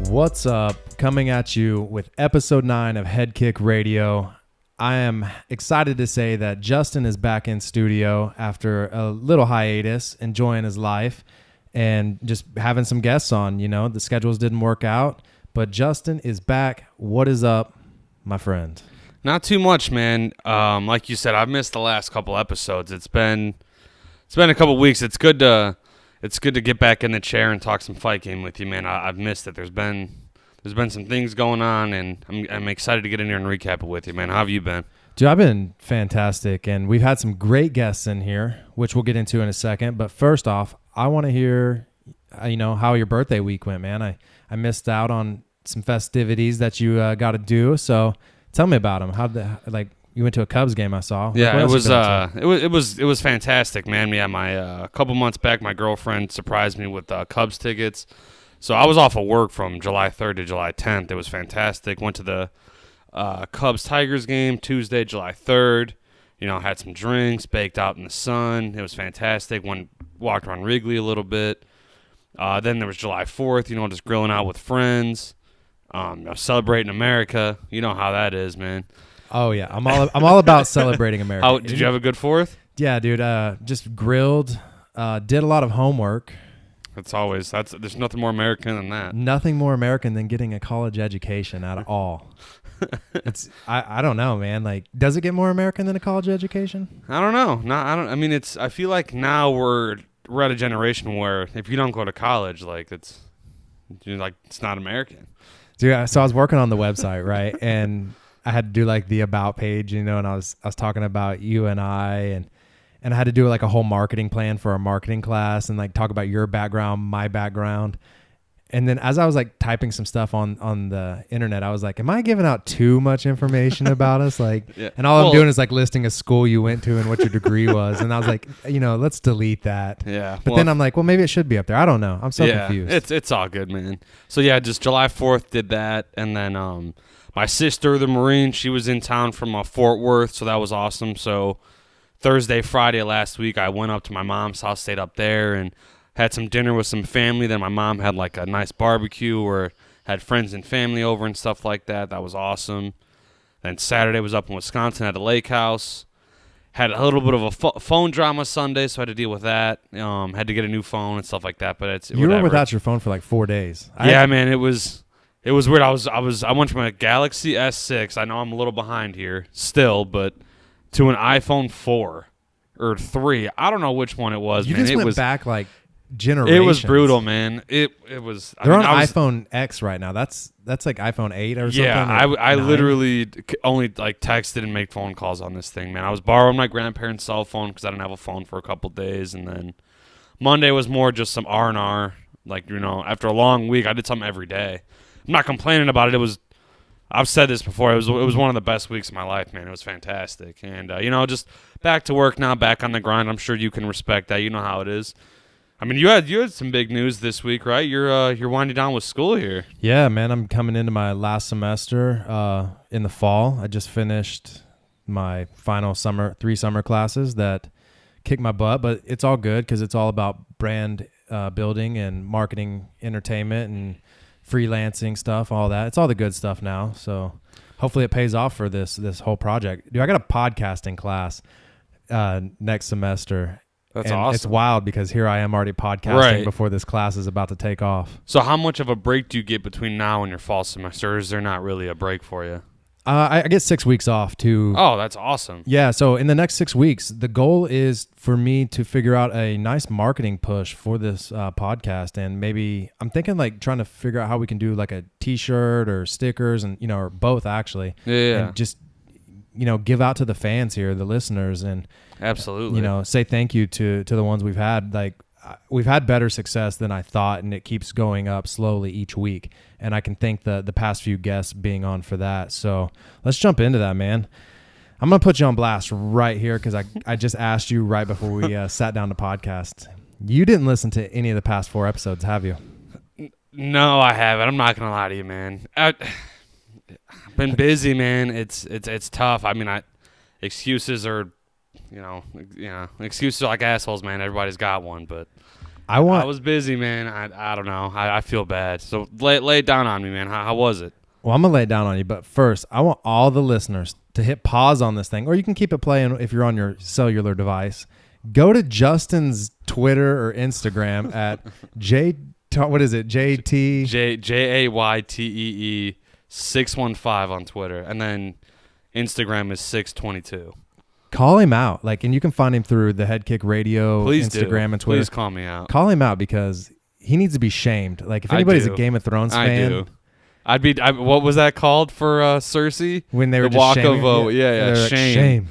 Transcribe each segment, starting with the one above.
What's up? Coming at you with episode 9 of Head Kick Radio. I am excited to say that Justin is back in studio after a little hiatus, enjoying his life and just having some guests on. You know, the schedules didn't work out, but Justin is back. What is up, my friend? Not too much, man. Like you said, I've missed the last couple episodes. It's been a couple weeks. It's good to get back in the chair and talk some fight game with you, man. I've missed it. There's been some things going on, and I'm excited to get in here and recap it with you, man. How have you been? Dude, I've been fantastic, and we've had some great guests in here, which we'll get into in a second. But first off, I want to hear, how your birthday week went, man. I missed out on some festivities that you got to do, so tell me about them. You went to a Cubs game, I saw. Yeah, it was fantastic, man. Yeah, a couple months back, my girlfriend surprised me with Cubs tickets. So I was off of work from July 3rd to July 10th. It was fantastic. Went to the Cubs-Tigers game Tuesday, July 3rd. Had some drinks, baked out in the sun. It was fantastic. Walked around Wrigley a little bit. Then there was July 4th, just grilling out with friends, celebrating America. You know how that is, man. Oh, yeah. I'm all about celebrating America. Did you have a good 4th? Yeah, dude. Just grilled. Did a lot of homework. There's nothing more American than that. Nothing more American than getting a college education at all. I don't know, man. Like, does it get more American than a college education? I don't know. I feel like now we're at a generation where if you don't go to college, it's not American. Dude, so I was working on the website, right? And I had to do the about page, and I was talking about you and I and I had to do a whole marketing plan for a marketing class and talk about your background, my background. And then as I was typing some stuff on the internet, I was like, am I giving out too much information about us? Yeah. And all I'm doing is listing a school you went to and what your degree was. And I was like, let's delete that. Yeah. But then I'm like, well, maybe it should be up there. I don't know. I'm so confused. It's all good, man. So yeah, just July 4th did that. And then my sister, the Marine, she was in town from Fort Worth. So that was awesome. So Thursday, Friday last week, I went up to my mom's house, stayed up there, and had some dinner with some family. Then my mom had a nice barbecue or had friends and family over and stuff like that. That was awesome. Then Saturday was up in Wisconsin at a lake house. Had a little bit of a phone drama Sunday, so I had to deal with that. Had to get a new phone and stuff like that. But you were without your phone for 4 days. Man, it was weird. I went from a Galaxy S6. I know I'm a little behind here still, but to an iPhone 4 or 3. I don't know which one it was. You man. just it went was back generations. It was brutal, man. It was. They're on iPhone X right now. That's iPhone 8 or something. Yeah, I literally only texted and made phone calls on this thing, man. I was borrowing my grandparents' cell phone because I didn't have a phone for a couple days, and then Monday was more just some R&R. After a long week, I did something every day. I'm not complaining about it. I've said this before. It was one of the best weeks of my life, man. It was fantastic, and just back to work now, back on the grind. I'm sure you can respect that. You know how it is. I mean, you had some big news this week, right? You're winding down with school here. Yeah, man. I'm coming into my last semester in the fall. I just finished my final 3 summer classes that kicked my butt, but it's all good because it's all about brand building and marketing, entertainment, and freelancing stuff, all that. It's all the good stuff now. So hopefully it pays off for this whole project. Dude, I got a podcasting class next semester. That's and awesome. It's wild because here I am already podcasting before this class is about to take off. So how much of a break do you get between now and your fall semester? Or is there not really a break for you? I get 6 weeks off to... Oh, that's awesome. Yeah, so in the next 6 weeks, the goal is for me to figure out a nice marketing push for this podcast. And maybe I'm thinking trying to figure out how we can do a t-shirt or stickers and, or both actually. Yeah. And just, give out to the fans here, the listeners, and... Absolutely. Say thank you to the ones we've had. We've had better success than I thought, and it keeps going up slowly each week. And I can thank the past few guests being on for that. So let's jump into that, man. I'm going to put you on blast right here because I just asked you right before we sat down to podcast. You didn't listen to any of the past 4 episodes, have you? No, I haven't. I'm not going to lie to you, man. I've been busy, man. It's tough. I mean, excuses are... excuses are like assholes, man. Everybody's got one, but I was busy, man. I don't know. I feel bad. So lay it down on me, man. How was it? Well, I'm going to lay it down on you, but first, I want all the listeners to hit pause on this thing, or you can keep it playing if you're on your cellular device. Go to Justin's Twitter or Instagram at JT? JAYTEE 615 on Twitter, and then Instagram is 622. Call him out, and you can find him through the Head Kick Radio, Please Instagram, and Twitter. Please call me out. Call him out because he needs to be shamed. If anybody's a Game of Thrones fan, I'd be. What was that called for Cersei? When they were the just walk shaming, of yeah, shame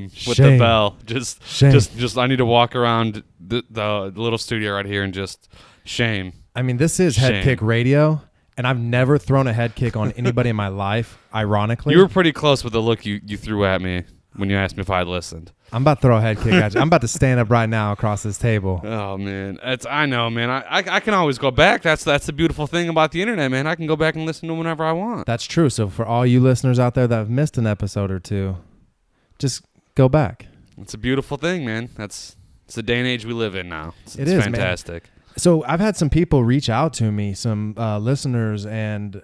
with shame. the bell. Just I need to walk around the little studio right here and just shame. I mean, this is Head Kick Radio, and I've never thrown a head kick on anybody in my life. Ironically, you were pretty close with the look you threw at me when you asked me if I'd listened. I'm about to throw a head kick at you. I'm about to stand up right now across this table. Oh man, I know, man. I can always go back. That's the beautiful thing about the internet, man. I can go back and listen to them whenever I want. That's true. So for all you listeners out there that have missed an episode or two, just go back. It's a beautiful thing, man. It's the day and age we live in now. It's fantastic. Man. So I've had some people reach out to me, some listeners, and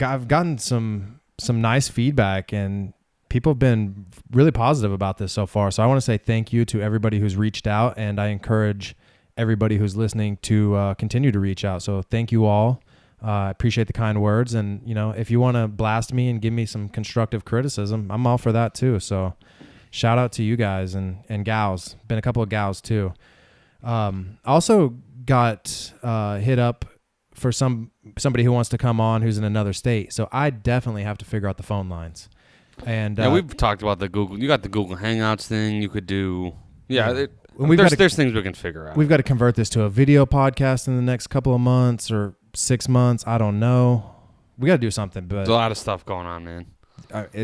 I've gotten some nice feedback, and people have been really positive about this so far. So I want to say thank you to everybody who's reached out, and I encourage everybody who's listening to continue to reach out. So thank you all. I appreciate the kind words, and if you want to blast me and give me some constructive criticism, I'm all for that too. So shout out to you guys and gals. Been a couple of gals too. Also got hit up for somebody who wants to come on who's in another state. So I definitely have to figure out the phone lines. And we've talked about the Google. You got the Google Hangouts thing. You could do. Yeah. There's things we can figure out. We've got to convert this to a video podcast in the next couple of months or 6 months. I don't know. We got to do something. But there's a lot of stuff going on, man.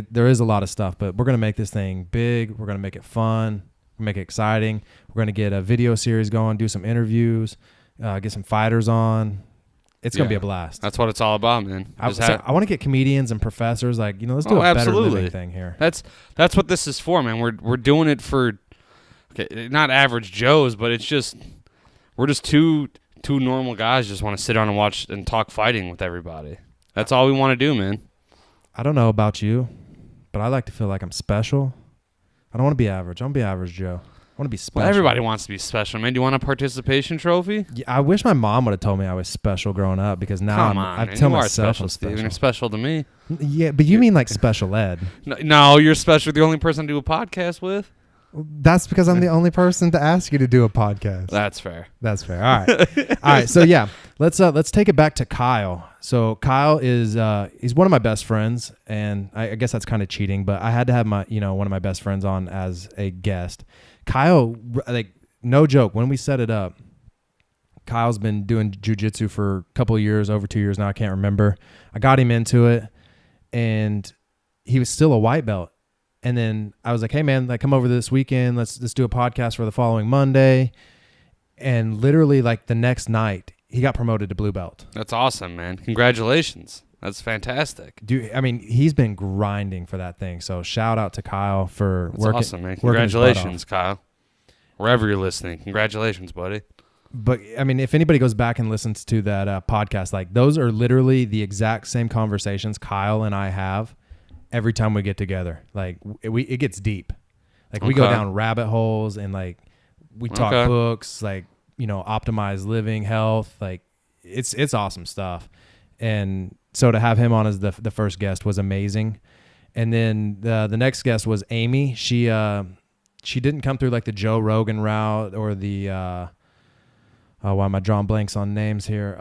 There is a lot of stuff, but we're going to make this thing big. We're going to make it fun. Make it exciting. We're going to get a video series going, do some interviews, get some fighters on. It's going to be a blast. That's what it's all about, man. I want to get comedians and professors. Let's do a better living thing here. That's what this is for, man. We're doing it for not average Joes, but we're just two normal guys just want to sit down and watch and talk fighting with everybody. That's all we want to do, man. I don't know about you, but I like to feel like I'm special. I don't want to be average. I want to be average Joe. I want to be special. Well, everybody wants to be special, man. Do you want a participation trophy? Yeah, I wish my mom would have told me I was special growing up, because now I tell myself I'm special. You're special to me. Yeah, but you mean like special ed? No, you're special. You're the only person to do a podcast with. That's because I'm the only person to ask you to do a podcast. That's fair. All right. All right. So yeah, let's take it back to Kyle. So Kyle is he's one of my best friends, and I guess that's kind of cheating, but I had to have my one of my best friends on as a guest. Kyle, no joke, when we set it up, Kyle's been doing jiu-jitsu for a couple of years, over 2 years now, I can't remember. I got him into it, and he was still a white belt. And then I was like, hey man, come over this weekend. Let's do a podcast for the following Monday. And literally the next night, he got promoted to blue belt. That's awesome, man. Congratulations. That's fantastic. Dude, I mean, he's been grinding for that thing. So shout out to Kyle for working. That's awesome, man. Congratulations, Kyle. Wherever you're listening, congratulations, buddy. But I mean, if anybody goes back and listens to that podcast, those are literally the exact same conversations Kyle and I have every time we get together. It gets deep. We go down rabbit holes, and we talk books, optimized living, health. It's awesome stuff. And so to have him on as the first guest was amazing. And then the next guest was Amy. She didn't come through the Joe Rogan route or the why am I drawing blanks on names here?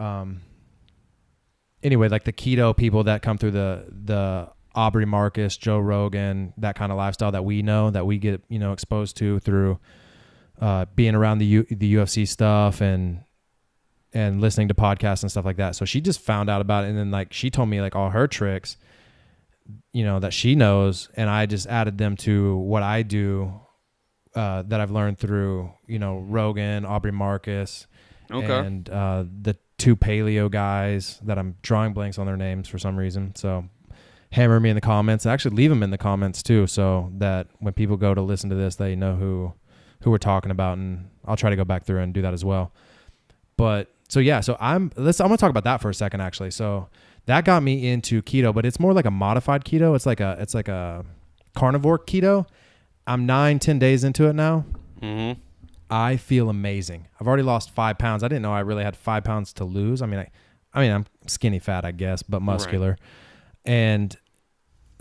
Anyway, the keto people that come through the Aubrey Marcus, Joe Rogan, that kind of lifestyle that we know, that we get exposed to through being around the UFC stuff and listening to podcasts and stuff like that. So she just found out about it, and then she told me all her tricks, that she knows, and I just added them to what I do that I've learned through Rogan, Aubrey Marcus, and the two paleo guys that I'm drawing blanks on their names for some reason. So hammer me in the comments. Actually, leave them in the comments too, so that when people go to listen to this, they know who who we're talking about, and I'll try to go back through and do that as well. But so I'm going to talk about that for a second, actually. So that got me into keto, but it's more like a modified keto. It's like a carnivore keto. I'm 9-10 days into it now. Mm-hmm. I feel amazing. I've already lost 5 pounds. I didn't know I really had 5 pounds to lose. I mean, I'm skinny fat, I guess, but muscular. Right. And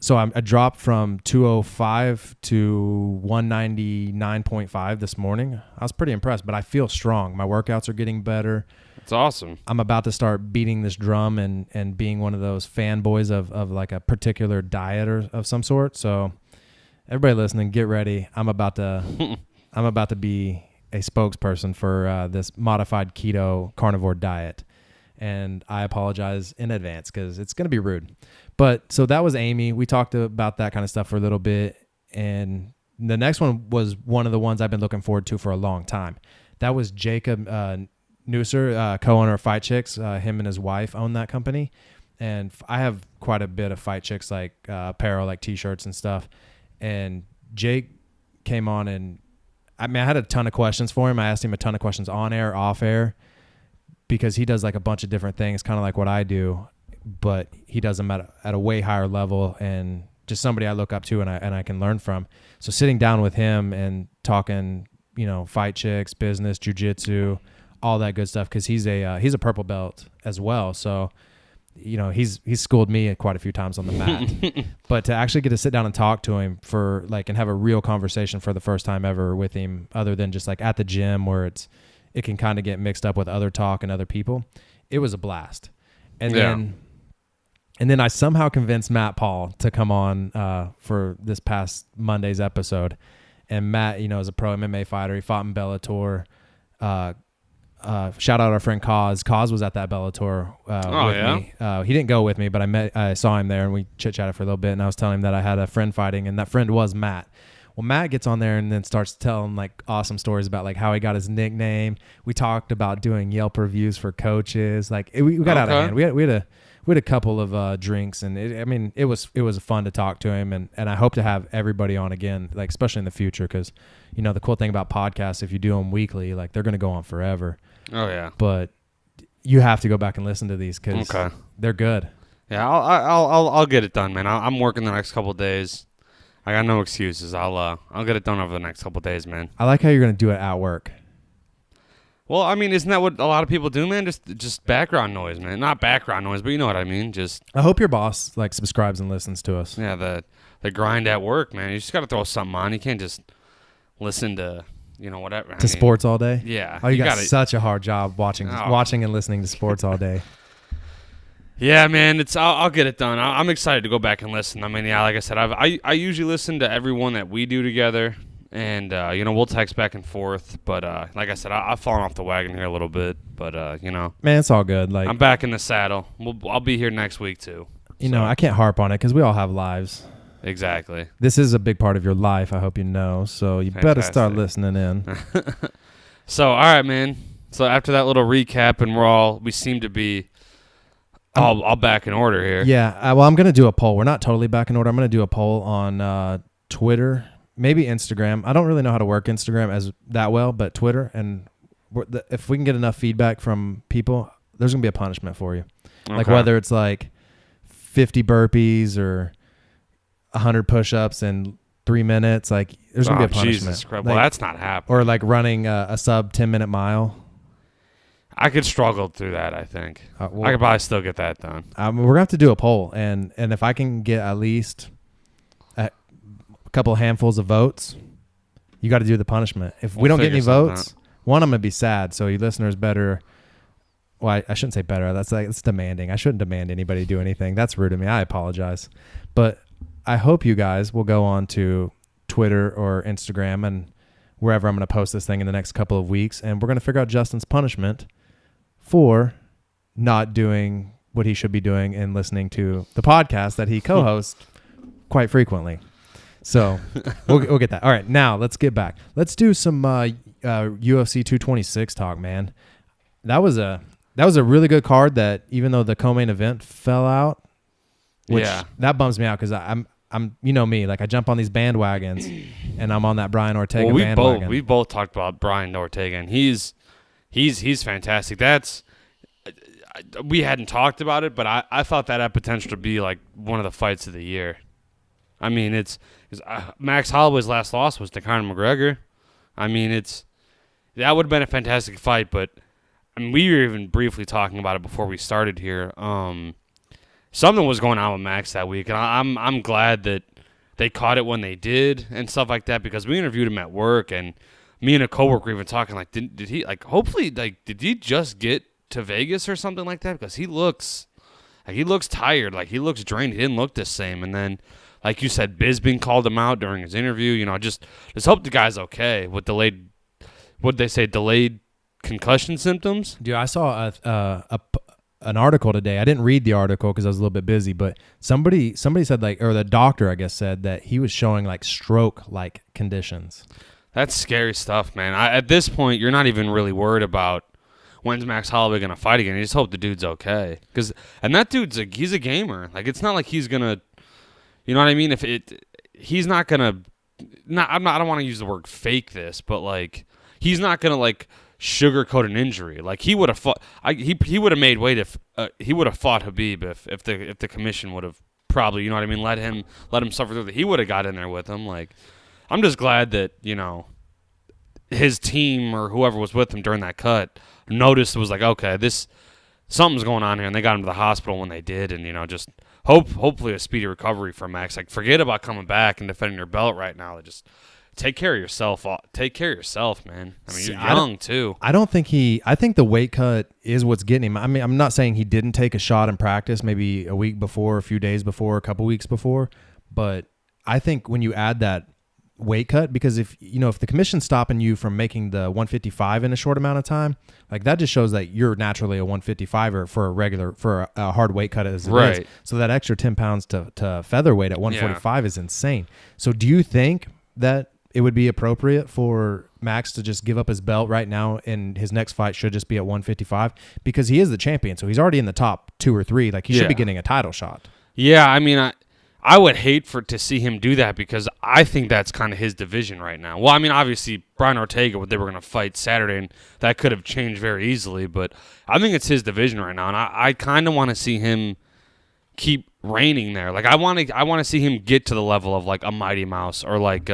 so I dropped from 205 to 199.5 this morning. I was pretty impressed, but I feel strong. My workouts are getting better. It's awesome. I'm about to start beating this drum and being one of those fanboys of like a particular diet or of some sort. So everybody listening, get ready. I'm about to be a spokesperson for this modified keto carnivore diet. And I apologize in advance because it's going to be rude. But so that was Amy. We talked about that kind of stuff for a little bit. And the next one was one of the ones I've been looking forward to for a long time. That was Jacob Neusser, co-owner of Fight Chicks. Him and his wife own that company. And I have quite a bit of Fight Chicks, like apparel, like T-shirts and stuff. And Jake came on, and I had a ton of questions for him. I asked him a ton of questions on air, off air, because he does like a bunch of different things, kind of like what I do, but he does them at a way higher level, and just somebody I look up to and I can learn from. So sitting down with him and talking, Fight Chicks, business, jiu-jitsu, all that good stuff, because he's a purple belt as well. So, he's schooled me quite a few times on the mat. But to actually get to sit down and talk to him and have a real conversation for the first time ever with him, other than just like at the gym where it can kind of get mixed up with other talk and other people. It was a blast. And then I somehow convinced Matt Paul to come on for this past Monday's episode. And Matt, is a pro MMA fighter. He fought in Bellator. Shout out our friend Kaz. Kaz was at that Bellator with me. He didn't go with me, but I saw him there and we chit-chatted for a little bit. And I was telling him that I had a friend fighting, and that friend was Matt. Well, Matt gets on there and then starts telling like awesome stories about like how he got his nickname. We talked about doing Yelp reviews for coaches. Like we got out of hand. We had a couple of drinks, and it was fun to talk to him, and I hope to have everybody on again, like especially in the future, because the cool thing about podcasts, if you do them weekly, like they're gonna go on forever. Oh yeah. But you have to go back and listen to these because they're good. Yeah, I'll get it done, man. I'm working the next couple of days. I got no excuses. I'll get it done over the next couple of days, man. I like how you're gonna do it at work. Well, isn't that what a lot of people do, man? Just background noise, man. Not background noise, but you know what I mean. Just I hope your boss like subscribes and listens to us. Yeah, the grind at work, man. You just got to throw something on. You can't just listen to whatever. Sports all day. Yeah. Oh, you got such a hard job watching and listening to sports all day. Yeah, man. I'll get it done. I'm excited to go back and listen. Like I said, I usually listen to everyone that we do together. And, we'll text back and forth. But, like I said, I've fallen off the wagon here a little bit. But, Man, it's all good. Like I'm back in the saddle. I'll be here next week, too. I can't harp on it because we all have lives. Exactly. This is a big part of your life, I hope you know. So you better start listening in. So, all right, man. So after that little recap, and we seem to be all back in order here. Yeah. Well, I'm going to do a poll. We're not totally back in order. I'm going to do a poll on Twitter. Maybe Instagram. I don't really know how to work Instagram as that well, but Twitter. And if we can get enough feedback from people, there's going to be a punishment for you. Okay. Like whether it's like 50 burpees or 100 push-ups in 3 minutes, like there's going to be a punishment. Jesus Christ. Well, that's not happening. Or like running a sub 10-minute mile. I could struggle through that, I think. I could probably still get that done. We're going to have to do a poll. And if I can get at least couple handfuls of votes, you got to do the punishment. If we don't get any votes, one, I'm gonna be sad. So you listeners better. Well, I shouldn't say better. It's demanding. I shouldn't demand anybody do anything. That's rude of me. I apologize. But I hope you guys will go on to Twitter or Instagram and wherever I'm gonna post this thing in the next couple of weeks, and we're gonna figure out Justin's punishment for not doing what he should be doing and listening to the podcast that he co-hosts quite frequently. So we'll get that. All right, now let's get back. Let's do some UFC 226 talk, man. That was a really good card. That even though the co-main event fell out, which that bums me out because I'm I'm you know me, like I jump on these bandwagons, and I'm on that Brian Ortega bandwagon. We both talked about Brian Ortega, and he's fantastic. We hadn't talked about it, but I thought that had potential to be like one of the fights of the year. I mean, it's Max Holloway's last loss was to Conor McGregor. I mean, that would have been a fantastic fight, but I mean, we were even briefly talking about it before we started here. Something was going on with Max that week, and I'm glad that they caught it when they did and stuff like that, because we interviewed him at work, and me and a coworker were even talking like, did he like hopefully like did he just get to Vegas or something like that, because he looks tired, like he looks drained. He didn't look the same, and then. Like you said, Bisping called him out during his interview. You know, just hope the guy's okay with delayed concussion symptoms. Dude, I saw an article today. I didn't read the article because I was a little bit busy, but somebody said or the doctor, I guess, said that he was showing like stroke-like conditions. That's scary stuff, man. At this point, you're not even really worried about when's Max Holloway going to fight again. You just hope the dude's okay. And that dude's he's a gamer. Like, it's not like he's going to... You know what I mean? He's not gonna. I don't want to use the word fake this, but like he's not gonna like sugarcoat an injury. Like he would have fought. He would have made weight if he would have fought Habib if the commission would have probably, you know what I mean, let him suffer through it. He would have got in there with him. Like I'm just glad that his team or whoever was with him during that cut noticed, was like, okay, something's going on here, and they got him to the hospital when they did, and just. Hopefully a speedy recovery for Max. Like, forget about coming back and defending your belt right now. Just take care of yourself. Take care of yourself, man. I mean, you're young too. I think the weight cut is what's getting him. I mean, I'm not saying he didn't take a shot in practice, maybe a week before, a few days before, a couple weeks before, but I think when you add that weight cut, because if the commission's stopping you from making the 155 in a short amount of time, like that just shows that you're naturally a 155er for a hard weight cut as it is. So that extra 10 pounds to featherweight at 145 is insane. So do you think that it would be appropriate for Max to just give up his belt right now, and his next fight should just be at 155, because he is the champion, so he's already in the top 2 or 3, like he should be getting a title shot? Yeah, I mean, I would hate to see him do that, because I think that's kind of his division right now. Well, I mean, obviously, Brian Ortega, they were going to fight Saturday, and that could have changed very easily, but I think it's his division right now, and I kind of want to see him keep reigning there. Like, I want to see him get to the level of, like, a Mighty Mouse or, like,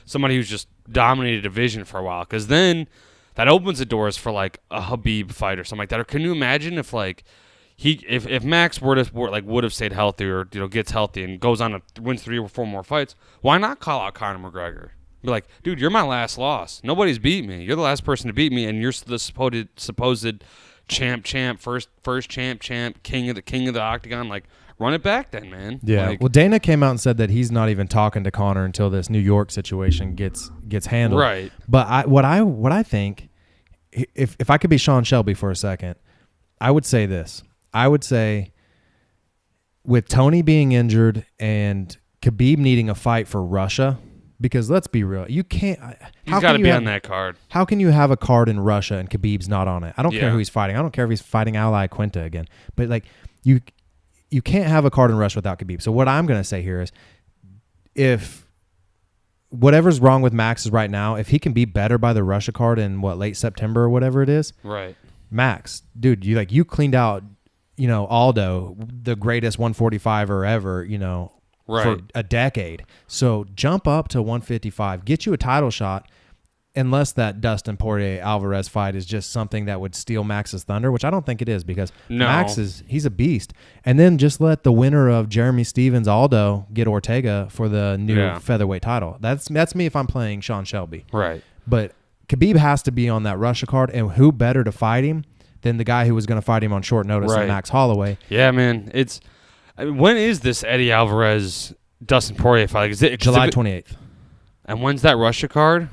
somebody who's just dominated a division for a while, because then that opens the doors for, like, a Habib fight or something like that. Or can you imagine if, like, if Max would have stayed healthy, or gets healthy and goes on to wins 3 or 4 more fights, why not call out Conor McGregor? Be like, dude, you're my last loss. Nobody's beat me. You're the last person to beat me, and you're the supposed champ, first champ, king of the octagon. Like, run it back then, man. Yeah. Like, well, Dana came out and said that he's not even talking to Conor until this New York situation gets handled. Right. But what I think, if I could be Sean Shelby for a second, I would say this. I would say, with Tony being injured and Khabib needing a fight for Russia, because let's be real, you can't. He's got to be on that card. How can you have a card in Russia and Khabib's not on it? I don't care who he's fighting. I don't care if he's fighting Ally Quinta again. But like, you can't have a card in Russia without Khabib. So what I'm going to say here is, if whatever's wrong with Max is right now, if he can be better by the Russia card in late September or whatever it is, right? Max, dude, you cleaned out. Aldo, the greatest 145er ever, for a decade. So jump up to 155, get you a title shot, unless that Dustin Poirier Alvarez fight is just something that would steal Max's thunder, which I don't think it is, because Max he's a beast. And then just let the winner of Jeremy Stevens Aldo get Ortega for the new featherweight title. That's me if I'm playing Sean Shelby. Right. But Khabib has to be on that Russia card, and who better to fight him than the guy who was going to fight him on short notice, than Max Holloway. Yeah, man. When is this Eddie Alvarez Dustin Poirier fight? Is it July 28th? And when's that Russia card?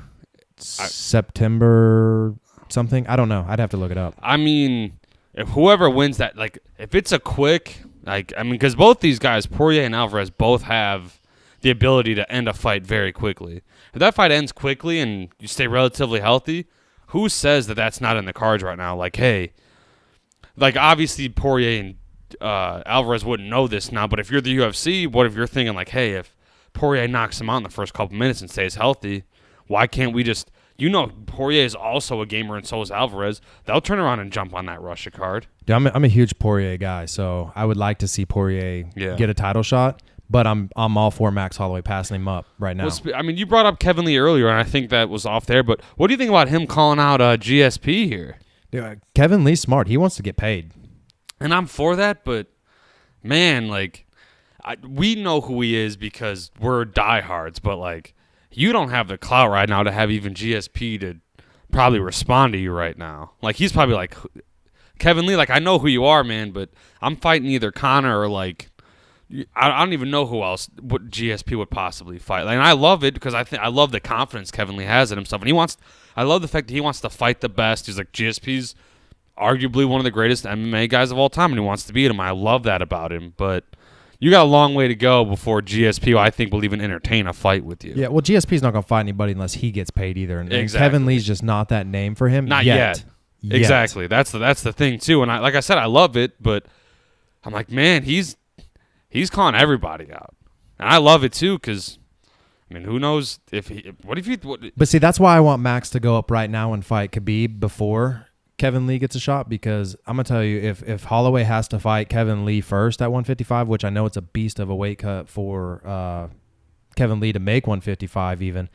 September something. I don't know. I'd have to look it up. I mean, if whoever wins that, like, if it's a quick, because both these guys, Poirier and Alvarez, both have the ability to end a fight very quickly. If that fight ends quickly and you stay relatively healthy, who says that that's not in the cards right now? Like, hey. Like, obviously, Poirier and Alvarez wouldn't know this now, but if you're the UFC, what if you're thinking, like, hey, if Poirier knocks him out in the first couple minutes and stays healthy, why can't we just, Poirier is also a gamer and so is Alvarez. They'll turn around and jump on that Russia card. Dude, I'm a huge Poirier guy, so I would like to see Poirier get a title shot. But I'm all for Max Holloway passing him up right now. Well, you brought up Kevin Lee earlier, and I think that was off there. But what do you think about him calling out GSP here? Dude, Kevin Lee's smart. He wants to get paid. And I'm for that, but, man, we know who he is because we're diehards. But, you don't have the clout right now to have even GSP to probably respond to you right now. He's probably like, Kevin Lee, I know who you are, man, but I'm fighting either Conor or, I don't even know who else what GSP would possibly fight. And I love it because I love the confidence Kevin Lee has in himself, and I love the fact that he wants to fight the best. He's like, GSP's arguably one of the greatest MMA guys of all time, and he wants to beat him. I love that about him, but you got a long way to go before GSP, I think, will even entertain a fight with you. Yeah, well, GSP's not going to fight anybody unless he gets paid either, and exactly. Kevin Lee's just not that name for him. Not yet. Exactly. That's the thing too, and like I said, I love it, but I'm like, man, he's calling everybody out, and I love it too because, who knows But see, that's why I want Max to go up right now and fight Khabib before Kevin Lee gets a shot, because I'm gonna tell you, if Holloway has to fight Kevin Lee first at 155, which I know it's a beast of a weight cut for Kevin Lee to make 155 even,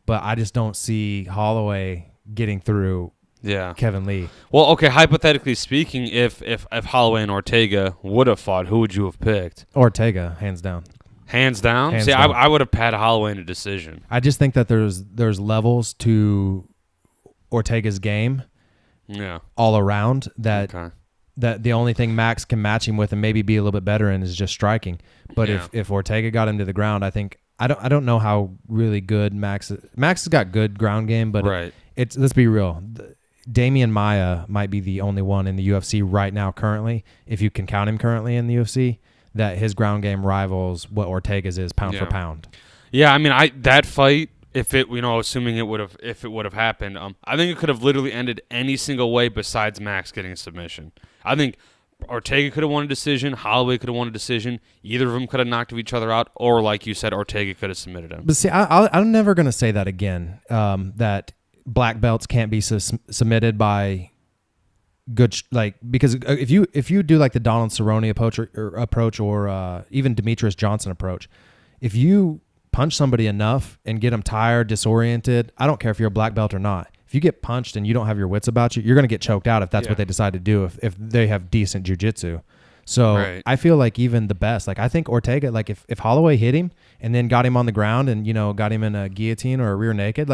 but I just don't see Holloway getting through. Yeah, Kevin Lee. Well, okay. Hypothetically speaking, if Holloway and Ortega would have fought, who would you have picked? Ortega, hands down. Hands down. Hands See, down. I would have had Holloway in a decision. I just think that there's levels to Ortega's game. Yeah. All around that the only thing Max can match him with and maybe be a little bit better in is just striking. But if Ortega got him to the ground, I think I don't know how really good Max has got good ground game, but right. Let's be real. Damian Maia might be the only one in the UFC right now currently, if you can count him currently in the UFC, that his ground game rivals what Ortega's is pound for pound. Yeah, that fight, if it assuming it would have happened, I think it could have literally ended any single way besides Max getting a submission. I think Ortega could have won a decision, Holloway could have won a decision, either of them could have knocked each other out, or like you said, Ortega could have submitted him. But see, I'm never going to say that again, that black belts can't be submitted by good because if you do like the Donald Cerrone approach or even Demetrius Johnson approach, if you punch somebody enough and get them tired, disoriented, I don't care if you're a black belt or not. If you get punched and you don't have your wits about you, you're going to get choked out if that's what they decide to do, if they have decent jiu-jitsu. So I feel like even the best, I think Ortega, if Holloway hit him and then got him on the ground and, got him in a guillotine or a rear naked,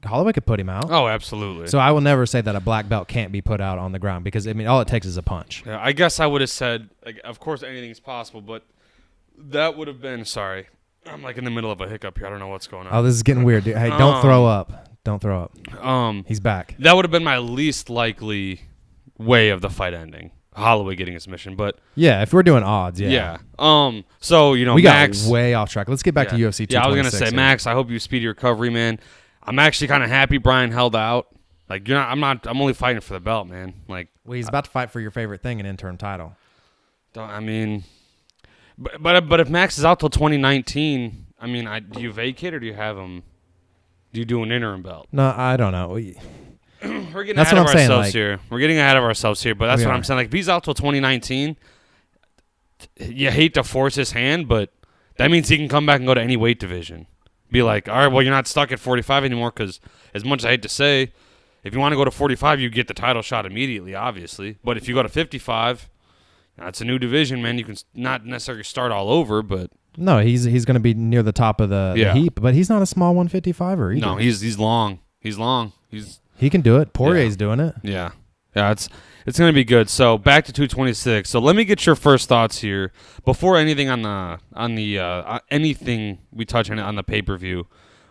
Holloway could put him out. Oh, absolutely. So I will never say that a black belt can't be put out on the ground because, all it takes is a punch. Yeah, I guess I would have said, of course anything's possible, but that would have been, sorry. I'm in the middle of a hiccup here. I don't know what's going on. Oh, this is getting weird, dude. Hey, don't throw up. Don't throw up. He's back. That would have been my least likely way of the fight ending. Holloway getting his mission, but yeah, if we're doing odds, yeah. So we Max got way off track. Let's get back to UFC 226. Yeah, I was gonna say, Max, I hope you speedy recovery, man. I'm actually kind of happy Brian held out. I'm only fighting for the belt, man. Well, he's about to fight for your favorite thing, an interim title. But if Max is out till 2019, do you vacate or do you have him? Do you do an interim belt? No, I don't know. We're getting ahead of ourselves here. We're getting ahead of ourselves here, but that's what I'm saying. If he's out till 2019, you hate to force his hand, but that means he can come back and go to any weight division. Be like, all right, well, you're not stuck at 45 anymore because, as much as I hate to say, if you want to go to 45, you get the title shot immediately, obviously. But if you go to 55, that's a new division, man. You can not necessarily start all over, but no, he's going to be near the top of the heap. But he's not a small 155er either. No, he's long. He's long. He can do it. Poirier's doing it. Yeah, it's going to be good. So back to 226. So let me get your first thoughts here before anything on the anything we touch on the pay-per-view.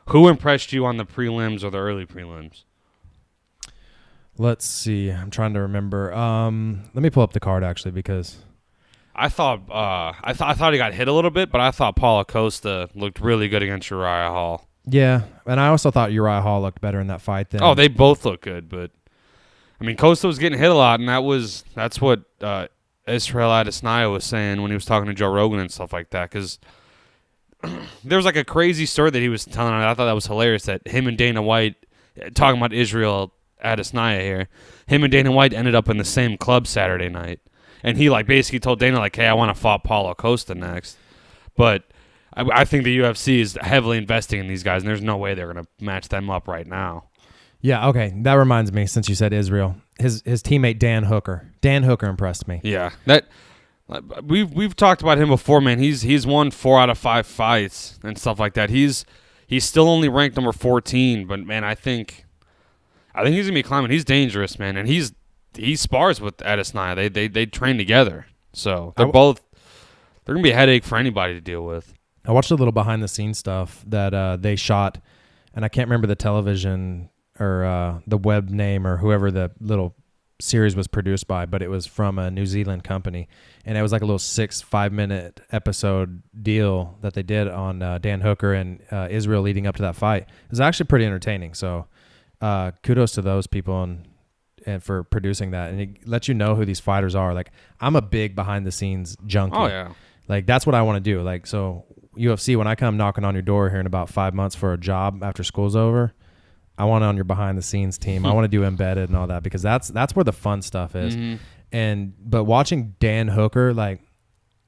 Who impressed you on the prelims or the early prelims? Let's see. I'm trying to remember. Let me pull up the card actually because I thought he got hit a little bit, but I thought Paulo Costa looked really good against Uriah Hall. Yeah, and I also thought Uriah Hall looked better in that fight than. Oh, they both look good, but Costa was getting hit a lot, and that's what Israel Adesanya was saying when he was talking to Joe Rogan and stuff like that. Because there was like a crazy story that he was telling. I thought that was hilarious. That him and Dana White, talking about Israel Adesanya here, him and Dana White ended up in the same club Saturday night, and he like basically told Dana like, "Hey, I want to fight Paulo Costa next," but I think the UFC is heavily investing in these guys, and there's no way they're gonna match them up right now. Yeah, okay. That reminds me, since you said Israel, his teammate Dan Hooker. Dan Hooker impressed me. Yeah, we've talked about him before, man. He's won 4 out of 5 fights and stuff like that. He's still only ranked number 14, but man, I think he's gonna be climbing. He's dangerous, man, and he spars with Adesanya. They train together, so they're gonna be a headache for anybody to deal with. I watched a little behind the scenes stuff that they shot, and I can't remember the television or the web name or whoever the little series was produced by, but it was from a New Zealand company, and it was like a little 5-minute episode deal that they did on Dan Hooker and Israel leading up to that fight. It was actually pretty entertaining, so kudos to those people and for producing that, and it lets you know who these fighters are. Like, I'm a big behind the scenes junkie. Oh yeah, like that's what I want to do. Like, so UFC, when I come knocking on your door here in about 5 months for a job after school's over, I want on your behind the scenes team. I want to do embedded and all that, because that's where the fun stuff is. Mm-hmm. But watching Dan Hooker, like,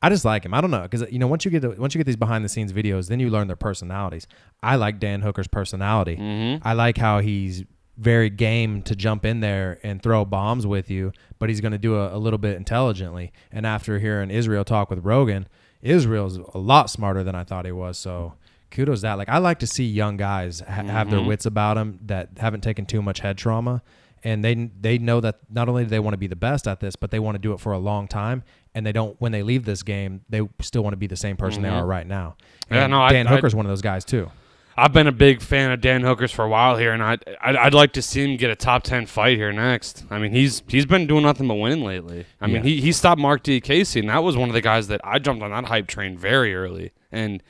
I just like him. I don't know, because once you get these behind the scenes videos, then you learn their personalities. I like Dan Hooker's personality. Mm-hmm. I like how he's very game to jump in there and throw bombs with you, but he's going to do a little bit intelligently. And after hearing Israel talk with Rogan, Israel's a lot smarter than I thought he was. So kudos to that. Like, I like to see young guys have their wits about them that haven't taken too much head trauma, and they know that not only do they want to be the best at this, but they want to do it for a long time, and they don't, when they leave this game, they still want to be the same person they are right now. And Dan Hooker's one of those guys too. I've been a big fan of Dan Hooker's for a while here, and I'd like to see him get a top 10 fight here next. I mean, he's been doing nothing but winning lately. I mean, he stopped Mark D. Casey, and that was one of the guys that I jumped on that hype train very early, and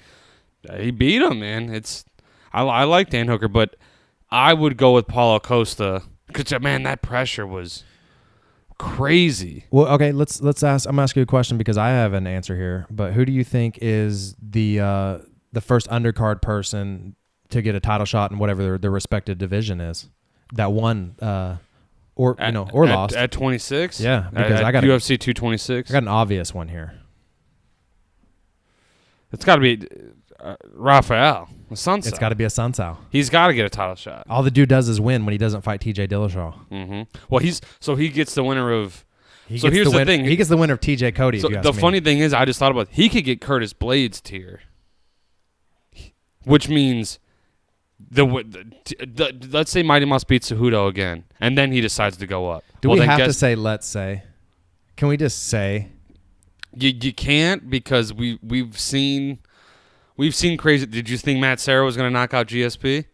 he beat him, man. I like Dan Hooker, but I would go with Paulo Costa because, man, that pressure was crazy. Well, okay, let's ask. I'm gonna ask you a question because I have an answer here. But who do you think is the first undercard person to get a title shot in whatever their respective division is that won or lost at 26? Yeah, because I got UFC 226. I got an obvious one here. It's got to be Rafael Sunsao. It's got to be a Sunsao. He's got to get a title shot. All the dude does is win when he doesn't fight TJ Dillashaw. Mm-hmm. Well, he gets the winner of. Here's the thing. He gets the winner of TJ Cody. So the funny thing is, I just thought about it. He could get Curtis Blades tier, which means let's say Mighty Mouse beats Cejudo again, and then he decides to go up. Do we have to say let's say? Can we just say? You can't, because we've seen crazy. Did you think Matt Serra was going to knock out GSP?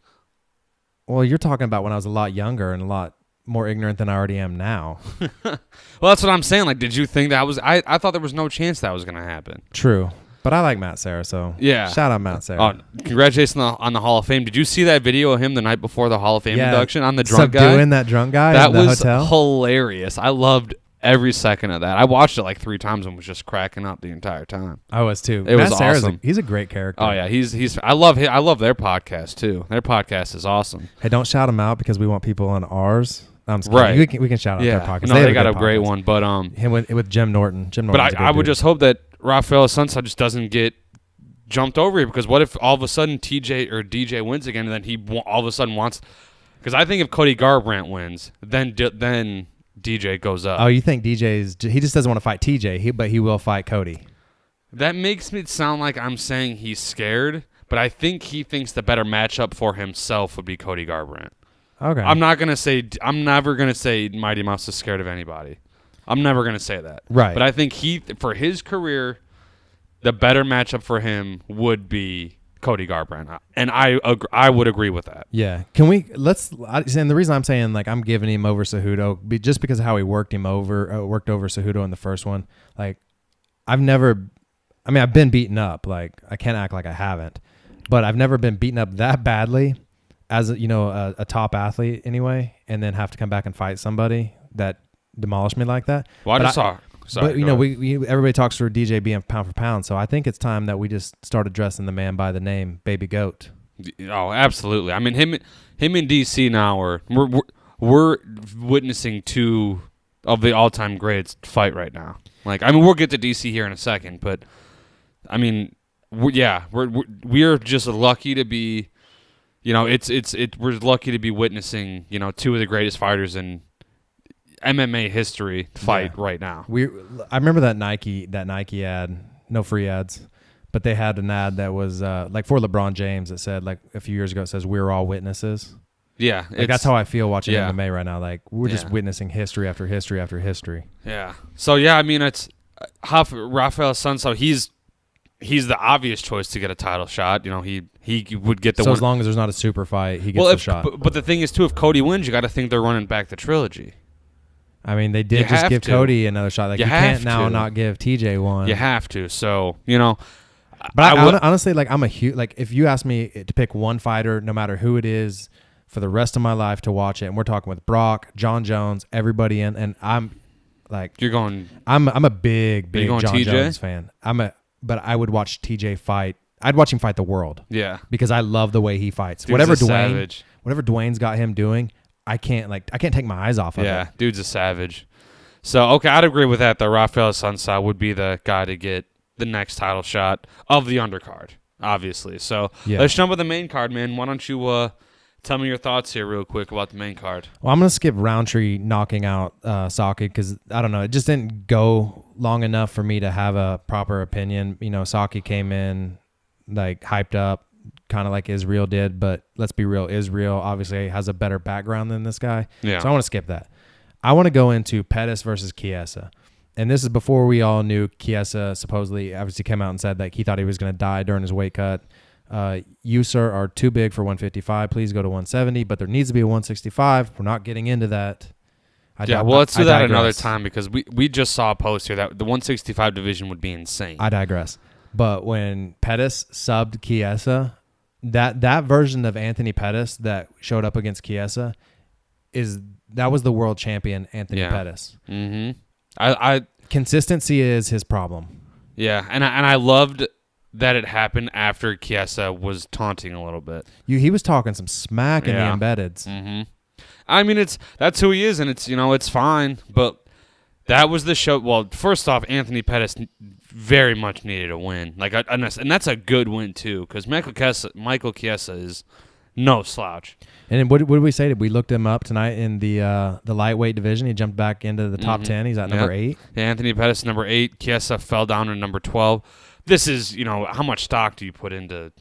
Well, you're talking about when I was a lot younger and a lot more ignorant than I already am now. Well, that's what I'm saying. Like, did you think that was? I thought there was no chance that was going to happen. True, but I like Matt Serra, so yeah. Shout out Matt Serra. Oh, congratulations on the Hall of Fame. Did you see that video of him the night before the Hall of Fame induction on the drunk guy? Subduing that drunk guy that in the was hotel? Hilarious. I loved every second of that. I watched it like 3 times and was just cracking up the entire time. I was too. It was awesome. He's a great character. Oh yeah, he's. I love their podcast too. Their podcast is awesome. Hey, don't shout him out because we want people on ours. I'm just right. kidding. We can shout out their podcast. No, they got a great one, but him with Jim Norton. But I would just hope that Rafael Sunsao just doesn't get jumped over here, because what if all of a sudden TJ or DJ wins again, and then he all of a sudden wants? Because I think if Cody Garbrandt wins, then DJ goes up. Oh, you think he just doesn't want to fight TJ, but he will fight Cody? That makes me sound like I'm saying he's scared, but I think he thinks the better matchup for himself would be Cody Garbrandt. Okay. I'm never gonna say Mighty Mouse is scared of anybody. I'm never gonna say that. Right. But I think for his career, the better matchup for him would be Cody Garbrandt, and I would agree with that. Yeah. Can we and the reason I'm saying like I'm giving him over Cejudo just because of how he worked over Cejudo in the first one. Like I've been beaten up. Like I can't act like I haven't, but I've never been beaten up that badly as a top athlete anyway, and then have to come back and fight somebody that demolished me like that. Well, Sorry, but, you know, we everybody talks for DJ being pound for pound, so I think it's time that we just start addressing the man by the name Baby Goat. Oh, absolutely. I mean, him and DC now we're witnessing two of the all-time greats fight right now. Like, I mean, we'll get to DC here in a second, but I mean, we're just lucky to be, you know, we're lucky to be witnessing, you know, two of the greatest fighters in MMA history fight right now. I remember that Nike ad, no free ads, but they had an ad that was like for LeBron James that said, like, a few years ago, it says we're all witnesses. Yeah, like, that's how I feel watching MMA right now. Like, we're just witnessing history after history after history. Yeah. So yeah, I mean, it's Rafael Sanso. He's the obvious choice to get a title shot. You know, he would get the so one. As long as there's not a super fight, he gets the shot. But the thing is, too, if Cody wins, you got to think they're running back the trilogy. I mean, they did just give Cody another shot. Like, you can't now not give TJ one. You have to. So, you know. But honestly, like, I'm a huge, like, if you ask me to pick one fighter, no matter who it is, for the rest of my life to watch it, and we're talking with Brock, John Jones, everybody in, and I'm like, you're going. I'm a big John TJ? Jones fan. But I would watch TJ fight. I'd watch him fight the world. Yeah, because I love the way he fights. Dude's whatever Dwayne's got him doing, I can't take my eyes off of it. Yeah, dude's a savage. So, okay, I'd agree with that. Rafael Sansa would be the guy to get the next title shot of the undercard, obviously. So, let's jump with the main card, man. Why don't you tell me your thoughts here real quick about the main card? Well, I'm going to skip Roundtree knocking out Saki because, I don't know, it just didn't go long enough for me to have a proper opinion. You know, Saki came in, like, hyped up, kind of like Israel did, but let's be real, Israel obviously has a better background than this guy. Yeah. So I want to skip that. I want to go into Pettis versus Chiesa. And this is before we all knew Chiesa supposedly obviously came out and said that he thought he was going to die during his weight cut. You, sir, are too big for 155. Please go to 170, but there needs to be a 165. We're not getting into that. Let's do that another time because we just saw a post here that the 165 division would be insane. I digress. But when Pettis subbed Chiesa, that version of Anthony Pettis that showed up against Chiesa that was the world champion Anthony Pettis. Mm-hmm. Consistency is his problem. Yeah, and I loved that it happened after Chiesa was taunting a little bit. He was talking some smack in the embeddeds. Mm-hmm. I mean, that's who he is, and it's fine. But that was the show. Well, first off, Anthony Pettis very much needed a win, and that's a good win too, because Michael Chiesa is no slouch. And what did we say? Did we looked him up tonight in the lightweight division? He jumped back into the top 10. He's at number 8. Yeah, Anthony Pettis number 8. Chiesa fell down to number 12. This is, how much stock do you put into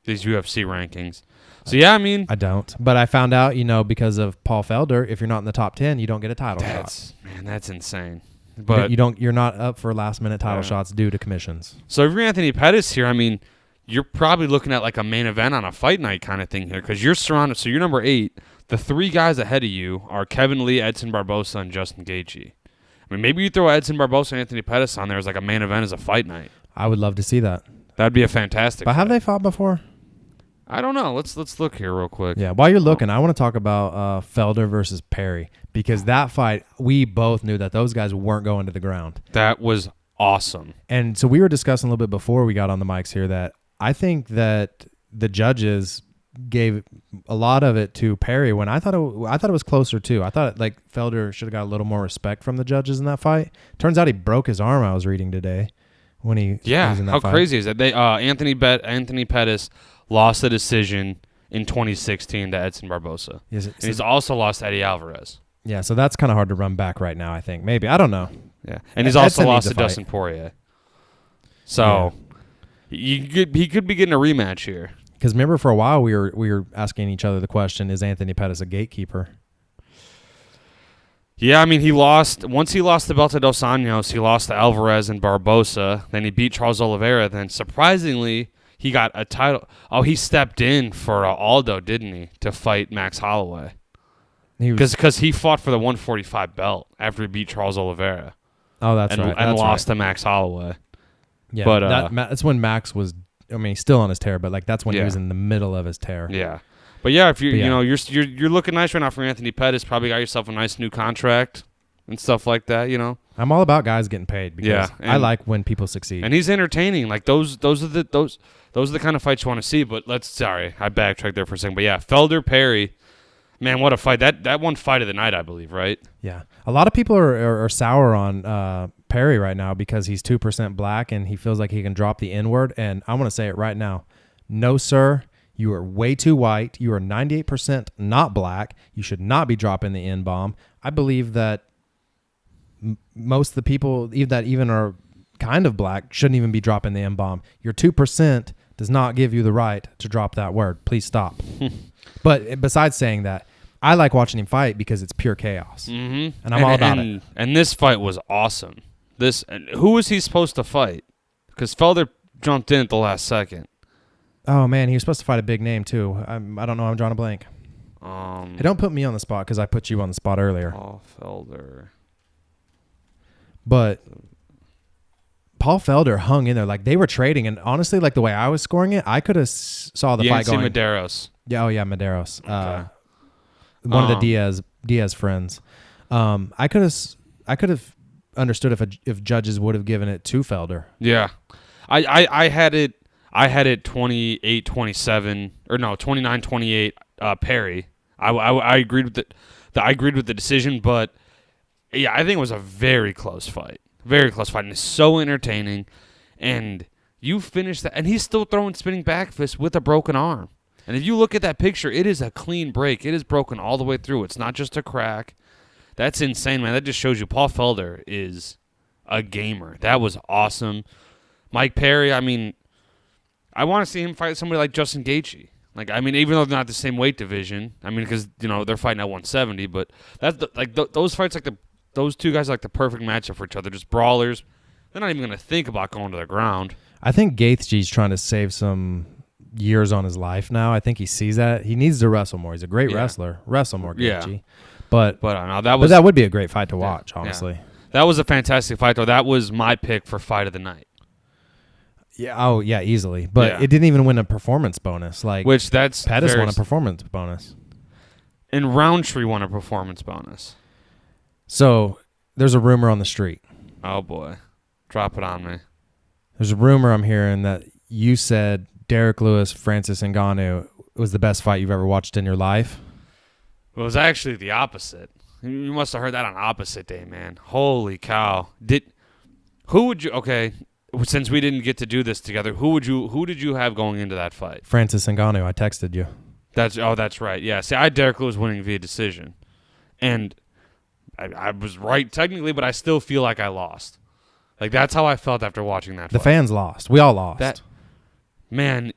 these UFC rankings? So, yeah, I mean. I don't. But I found out, because of Paul Felder, if you're not in the top 10, you don't get a title shot. Man, that's insane. But you're not up for last-minute title shots due to commissions. So, if you're Anthony Pettis here, I mean, you're probably looking at like a main event on a fight night kind of thing here because you're surrounded. So, you're number 8. The 3 guys ahead of you are Kevin Lee, Edson Barbosa, and Justin Gaethje. I mean, maybe you throw Edson Barbosa and Anthony Pettis on there as like a main event as a fight night. I would love to see that. That'd be a fantastic But have they fought before? I don't know. Let's look here real quick. Yeah, while you're looking, I want to talk about Felder versus Perry because that fight, we both knew that those guys weren't going to the ground. That was awesome. And so we were discussing a little bit before we got on the mics here that I think that the judges gave a lot of it to Perry when I thought it was closer too. I thought like Felder should have got a little more respect from the judges in that fight. Turns out he broke his arm. I was reading today when he was in that how fight. Crazy is that? They Anthony Pettis lost the decision in 2016 to Edson Barbosa. Yes, and he's also lost Eddie Alvarez. Yeah, so that's kind of hard to run back right now. I think maybe I don't know. Yeah, and he's also lost to Dustin Poirier. So he could be getting a rematch here. Because remember, for a while we were asking each other the question: is Anthony Pettis a gatekeeper? Yeah, I mean, once he lost the belt to Dos Anjos, he lost to Alvarez and Barbosa. Then he beat Charles Oliveira. Then surprisingly, he got a title. Oh, he stepped in for Aldo, didn't he, to fight Max Holloway? Because he fought for the 145 belt after he beat Charles Oliveira. Oh, that's right. And lost to Max Holloway. Yeah, but that's when Max was. I mean, he's still on his tear, but like that's when he was in the middle of his tear. Yeah, but yeah, if you're looking nice right now for Anthony Pettis, probably got yourself a nice new contract and stuff like that. I'm all about guys getting paid because Yeah, I like when people succeed. And he's entertaining. Like those are the kind of fights you want to see. But I backtracked there for a second. But yeah, Felder Perry, man, what a fight! That one fight of the night, I believe, right? Yeah, a lot of people are sour on Perry right now because he's 2% black and he feels like he can drop the N-word. And I want to say it right now, no, sir. You are way too white. You are 98% not black. You should not be dropping the N-bomb. I believe that most of the people that even are kind of black shouldn't even be dropping the N-bomb. Your 2% does not give you the right to drop that word. Please stop. But besides saying that, I like watching him fight because it's pure chaos. Mm-hmm. And I'm all about it. And this fight was awesome. Who was he supposed to fight? Because Felder jumped in at the last second. Oh, man, he was supposed to fight a big name, too. I don't know. I'm drawing a blank. Hey, don't put me on the spot because I put you on the spot earlier. Paul Felder. But Paul Felder hung in there. Like, they were trading. And honestly, like, the way I was scoring it, I could have saw the fight going. Medeiros. Yeah, oh, yeah, Medeiros. Okay. One of the Diaz friends. I could have understood if judges would have given it to Felder. Yeah. I had it 28-27 or no 29-28 Perry. I agreed with I agreed with the decision, but yeah, I think it was a very close fight. Very close fight, and it's so entertaining. And you finish that, and he's still throwing spinning back fists with a broken arm. And if you look at that picture, it is a clean break. It is broken all the way through. It's not just a crack. That's insane, man. That just shows you Paul Felder is a gamer. That was awesome. Mike Perry, I mean, I want to see him fight somebody like Justin Gaethje. Like, I mean, even though they're not the same weight division, I mean, because they're fighting at 170, but that's those fights, like those two guys are like the perfect matchup for each other. Just brawlers. They're not even going to think about going to the ground. I think Gaethje's trying to save some years on his life now. I think he sees that he needs to wrestle more. He's a great wrestler. Wrestle more, Gaethje. Yeah. But that would be a great fight to watch. Honestly, that was a fantastic fight, though. That was my pick for fight of the night. Yeah. Oh, yeah. Easily, but it didn't even win a performance bonus. Pettis won a performance bonus, and Roundtree won a performance bonus. So there's a rumor on the street. Oh boy, drop it on me. There's a rumor I'm hearing that you said Derek Lewis, Francis Ngannou was the best fight you've ever watched in your life. It was actually the opposite. You must have heard that on opposite day, man. Holy cow! Since we didn't get to do this together, who did you have going into that fight? Francis Ngannou. I texted you. That's right. Yeah. See, I had Derek Lewis winning via decision, and I was right technically, but I still feel like I lost. Like, that's how I felt after watching that fight. The fans lost. We all lost. Man,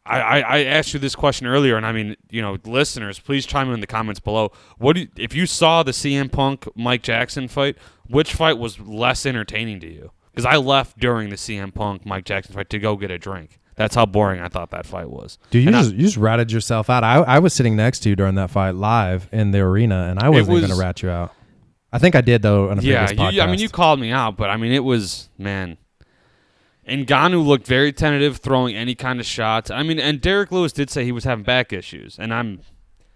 I asked you this question earlier, and I mean, listeners, please chime in the comments below. If you saw the CM Punk Mike Jackson fight, which fight was less entertaining to you? Because I left during the CM Punk Mike Jackson fight to go get a drink. That's how boring I thought that fight was. Dude, you just ratted yourself out. I was sitting next to you during that fight live in the arena, and I wasn't going to rat you out. I think I did, though, on a previous podcast. You called me out, but, it was, man. Ngannou looked very tentative, throwing any kind of shots. And Derek Lewis did say he was having back issues, and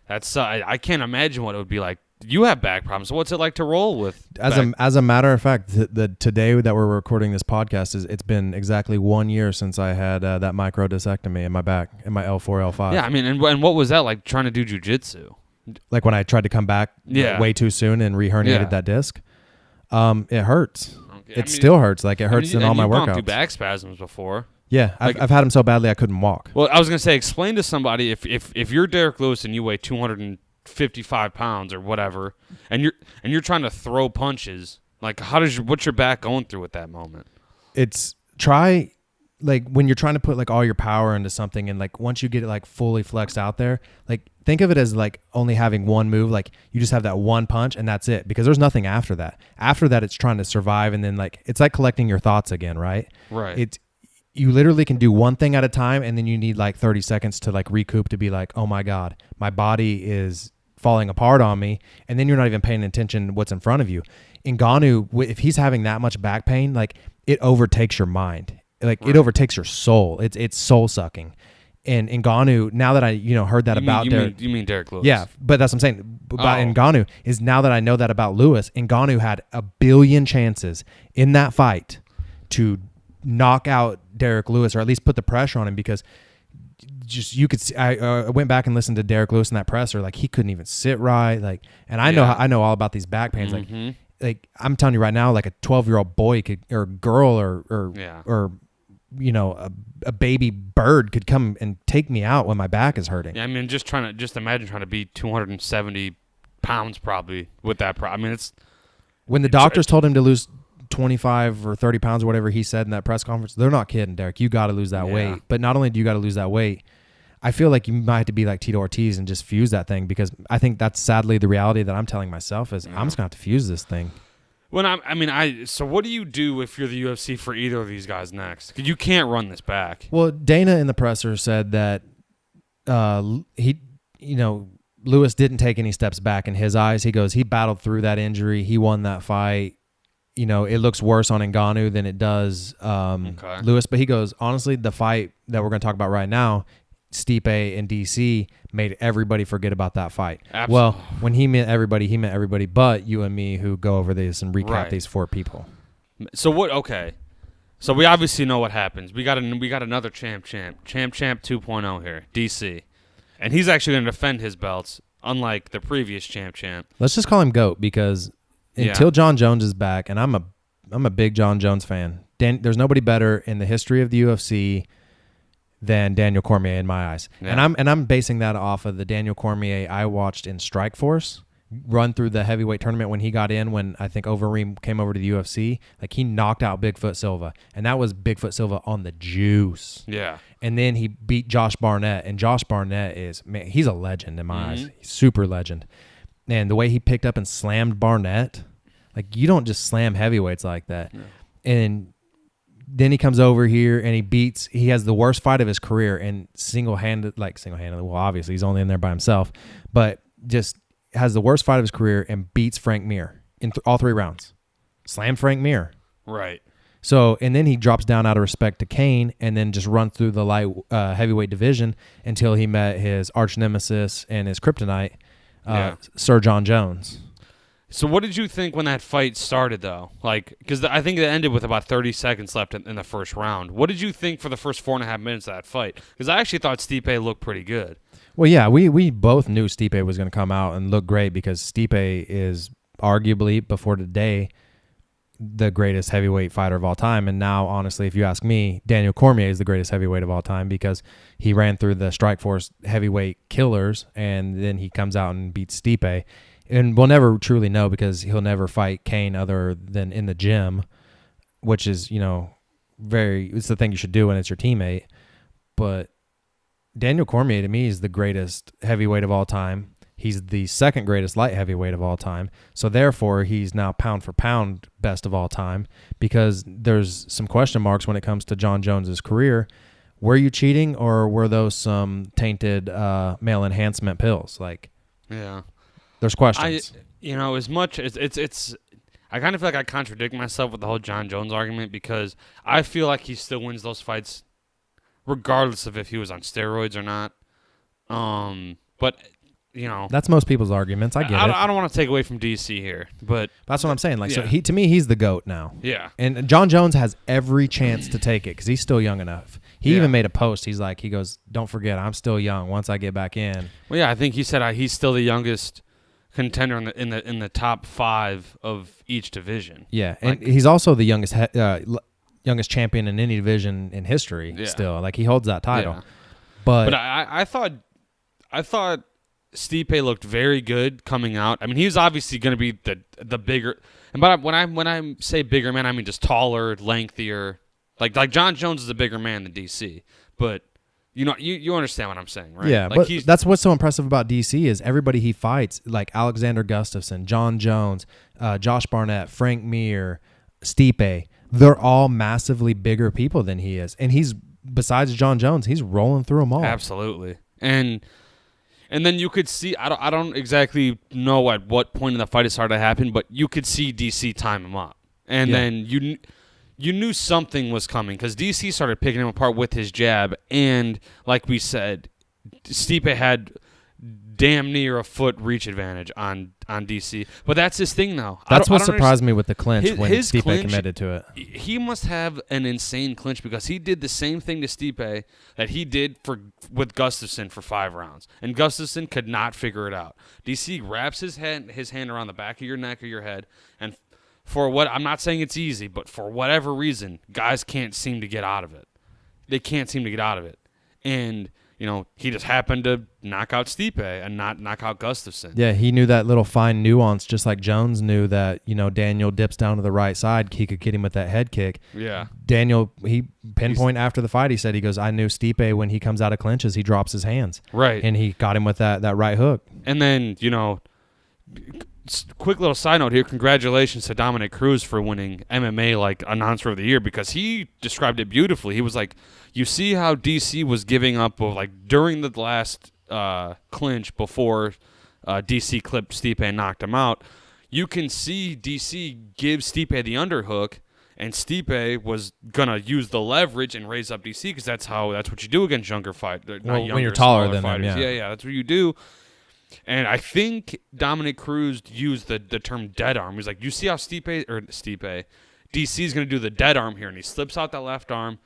I can't imagine what it would be like. You have back problems. So what's it like to roll with? As a matter of fact, today that we're recording this podcast it's been exactly 1 year since I had that microdiscectomy in my back, in my L4, L5. Yeah, and what was that like trying to do jiu-jitsu? Like when I tried to come back way too soon and re-herniated that disc. It hurts. Okay. It still hurts. Like it hurts in all my workouts. You've gone through back spasms before. Yeah, I've had them so badly I couldn't walk. Well, I was gonna say, explain to somebody if you're Derek Lewis and you weigh 255 pounds or whatever, and you're trying to throw punches, like what's your back going through at that moment? It's like when you're trying to put like all your power into something, and like once you get it like fully flexed out there, like think of it as like only having one move. Like you just have that one punch and that's it, because there's nothing after that. After that, it's trying to survive, and then like it's like collecting your thoughts again, right? Right. You literally can do one thing at a time, and then you need like 30 seconds to like recoup, to be like, oh my God, my body is falling apart on me, and then you're not even paying attention to what's in front of you. Ngannou, if he's having that much back pain, like it overtakes your mind. Like it overtakes your soul. It's soul sucking. And Ngannou, now that I heard that you mean Derek Lewis? Yeah, but that's what I'm saying about Oh. Ngannou is now that I know that about Lewis, Ngannou had a billion chances in that fight to knock out Derek Lewis, or at least put the pressure on him, because just you could see. I went back and listened to Derek Lewis in that presser, like he couldn't even sit right, like, and I know all about these back pains, like I'm telling you right now, like a 12-year-old boy could, or girl, or a baby bird could come and take me out when my back is hurting. Yeah, I mean, just imagine trying to be 270 pounds probably with that. I mean, it's when the doctors told him to lose 25 or 30 pounds or whatever he said in that press conference, they're not kidding, Derek. You got to lose that weight. But not only do you got to lose that weight, I feel like you might have to be like Tito Ortiz and just fuse that thing, because I think that's sadly the reality that I'm telling myself is I'm just going to have to fuse this thing. So what do you do if you're the UFC for either of these guys next? 'Cause you can't run this back. Well, Dana in the presser said that Lewis didn't take any steps back in his eyes. He goes, he battled through that injury. He won that fight. It looks worse on Ngannou than it does Lewis. But he goes, honestly, the fight that we're going to talk about right now, Stipe and DC, made everybody forget about that fight. Absolutely. Well, when he meant everybody but you and me, who go over this and recap these 4 people. So what? Okay. So we obviously know what happens. We got another champ 2.0 here, DC, and he's actually going to defend his belts, unlike the previous champ. Let's just call him GOAT, because until John Jones is back, and I'm a big John Jones fan. There's nobody better in the history of the UFC than Daniel Cormier in my eyes. Yeah. And I'm basing that off of the Daniel Cormier I watched in Strikeforce run through the heavyweight tournament when he got in, when I think Overeem came over to the UFC. Like, he knocked out Bigfoot Silva, and that was Bigfoot Silva on the juice. Yeah. And then he beat Josh Barnett, and Josh Barnett he's a legend in my eyes. He's super legend. And the way he picked up and slammed Barnett, like, you don't just slam heavyweights like that. Yeah. And then he comes over here and he has the worst fight of his career, and single-handedly, well, obviously he's only in there by himself, but just has the worst fight of his career and beats Frank Mir in all 3 rounds. Slammed Frank Mir. Right. So, and then he drops down out of respect to Kane, and then just runs through the light heavyweight division until he met his arch nemesis and his kryptonite, Sir John Jones. So what did you think when that fight started, though? Like, because I think it ended with about 30 seconds left in the first round. What did you think for the first 4.5 minutes of that fight? Because I actually thought Stipe looked pretty good. Well, yeah, we both knew Stipe was going to come out and look great, because Stipe is arguably, before today, the greatest heavyweight fighter of all time. And now, honestly, if you ask me, Daniel Cormier is the greatest heavyweight of all time, because he ran through the Strikeforce heavyweight killers, and then he comes out and beats Stipe. And we'll never truly know, because he'll never fight Kane other than in the gym, which is, it's the thing you should do when it's your teammate. But Daniel Cormier, to me, is the greatest heavyweight of all time. He's the second greatest light heavyweight of all time. So therefore, he's now pound for pound best of all time, because there's some question marks when it comes to John Jones's career. Were you cheating, or were those some tainted male enhancement pills? Yeah. There's questions. As much as it's I kind of feel like I contradict myself with the whole John Jones argument, because I feel like he still wins those fights regardless of if he was on steroids or not. But that's most people's arguments. I get it. I don't want to take away from DC here, but that's what I'm saying. So to me, he's the GOAT now. Yeah. And John Jones has every chance to take it, because he's still young enough. He even made a post. He goes, "Don't forget, I'm still young. Once I get back in." Well, yeah, I think he said he's still the youngest contender in the top 5 of each division. Yeah, and he's also the youngest champion in any division in history. Yeah. Still, he holds that title. Yeah. But I thought Stipe looked very good coming out. I mean, he's obviously going to be the bigger. And but when I say bigger man, I mean just taller, lengthier. Like John Jones is a bigger man than DC, but. You understand what I'm saying, right? Yeah, but that's what's so impressive about DC is everybody he fights, like Alexander Gustafsson, John Jones, Josh Barnett, Frank Mir, Stipe, they're all massively bigger people than he is. And besides John Jones, he's rolling through them all. Absolutely. And then you could see, I don't exactly know at what point in the fight it started to happen, but you could see DC time him up. And then you knew something was coming because DC started picking him apart with his jab, and like we said, Stipe had damn near a foot reach advantage on DC. But that's his thing now. That's what surprised me with the clinch when his Stipe clinch, committed to it. He must have an insane clinch because he did the same thing to Stipe that he did with Gustafsson for 5 rounds. And Gustafsson could not figure it out. DC wraps his hand around the back of your neck or your head, and I'm not saying it's easy, but for whatever reason, guys can't seem to get out of it. They can't seem to get out of it. And, he just happened to knock out Stipe and not knock out Gustafsson. Yeah, he knew that little fine nuance, just like Jones knew that, Daniel dips down to the right side, he could get him with that head kick. Yeah. Daniel, he pinpoint after the fight, he said, I knew Stipe, when he comes out of clinches, he drops his hands. Right. And he got him with that right hook. And then, quick little side note here, congratulations to Dominic Cruz for winning MMA announcer of the year, because he described it beautifully. He was like, you see how DC was giving up during the last clinch before DC clipped Stipe and knocked him out. You can see DC give Stipe the underhook, and Stipe was gonna use the leverage and raise up DC because that's what you do against younger fighters. When you're taller than them, yeah, that's what you do. And I think Dominic Cruz used the term dead arm. He's like, you see how DC is going to do the dead arm here, and he slips out that left arm,